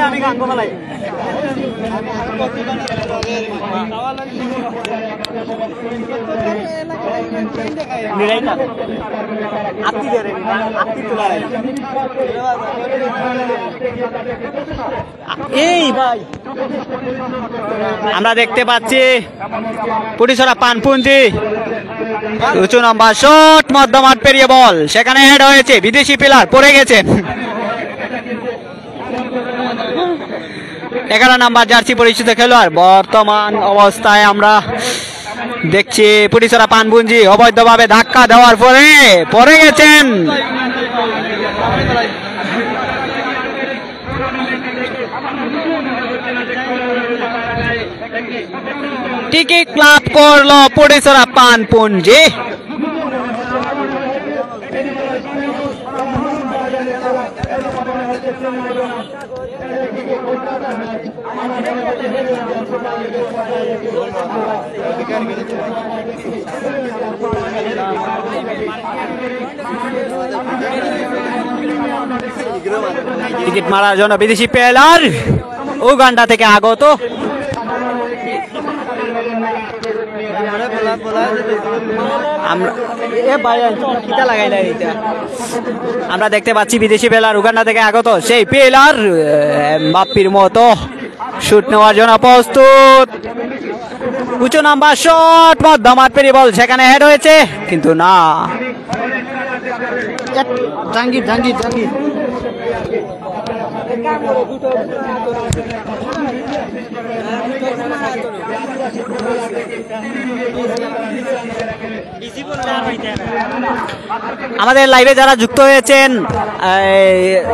আমি গান বলাই এই ভাই আমরা দেখতে পাচ্ছি পুটিছড়া পানপুঞ্জি উঁচু নম্বর শট মধ্যমাঠ পেরিয়ে বল সেখানে হেড হয়েছে বিদেশি প্লেয়ার পড়ে গেছে 11 নম্বর জার্সি পরিচিত খেলোয়াড় বর্তমান অবস্থায় আমরা দেখছি পুটিছড়া পানপুঞ্জি অবৈধভাবে ধাক্কা দেওয়ার পরে পড়ে গেছেন টিকিট লাভ করলো পুটিছড়া পানপুঞ্জি টিকিট মারার জন্য বিদেশি প্লেয়ার উগান্ডা থেকে আগত আমরা দেখতে পাচ্ছি বিদেশি প্লেয়ার উগান্ডা থেকে আগত সেই প্লেয়ার বাপ্পির মতো শুট নেওয়ার জন্য প্রস্তুত উঁচু নাম্বার শট মধ্যমাঠ পেরিয়ে বল সেখানে হেড হয়েছে কিন্তু না জাঙ্গির জাঙ্গির জাঙ্গির আমাদের লাইভে যারা যুক্ত হয়েছেন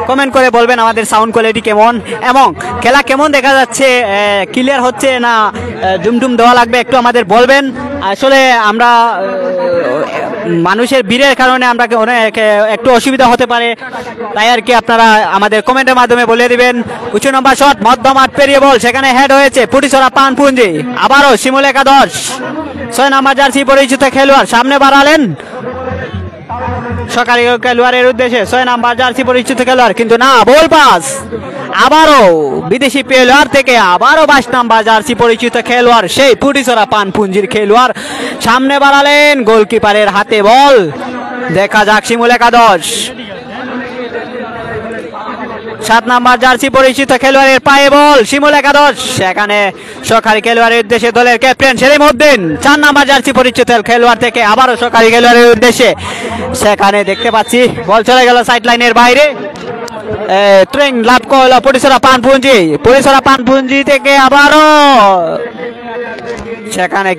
কমেন্ট করে বলবেন আমাদের সাউন্ড কোয়ালিটি কেমন এবং খেলা কেমন দেখা যাচ্ছে ক্লিয়ার হচ্ছে না জুমটুম দেওয়া লাগবে একটু আমাদের বলবেন আসলে আমরা মানুষের ভিড়ের কারণে আমরা অনেক একটু অসুবিধা হতে পারে তাই আর কি আপনারা আমাদের কমেন্টের মাধ্যমে বলে দিবেন উঁচু নম্বর শট মধ্যমাঠ পেরিয়ে বল সেখানে হেড হয়েছে পুটিছড়া পানপুঞ্জি আবারও শিমুল একাদশ 6 নম্বর জার্সি পরিচিত খেলোয়াড় সামনে বাড়ালেন সরকারি খেলোয়াড়ের উদ্দেশ্যে 6 নম্বর জার্সি পরিচিত খেলোয়াড় কিন্তু না বল পাস আবারও বিদেশি প্লেয়ার থেকে আবারও 22 নম্বর জার্সি পরিচিত খেলোয়াড় সেই পুটিছড়া পানপুঞ্জির খেলোয়াড় সামনে বাড়ালেন গোলকিপারের হাতে বল দেখা যাক শিমুল একাদশ 7 নম্বর জার্সি পরিচিত খেলোয়াড়ের পায়ে বল শিমুল একাদশ সেখানে সরকারি খেলোয়াড়ের উদ্দেশ্যে দলের ক্যাপ্টেন সেলিম উদ্দিন 4 নম্বর জার্সি পরিচিত খেলোয়াড় থেকে আবারও সরকারি খেলোয়াড়ের উদ্দেশ্যে সেখানে দেখতে পাচ্ছি বল চলে গেল সাইড লাইনের বাইরে ট্রেন লাভ করলো পুটিছড়া পানপুঞ্জি থেকে আবারও সেখানে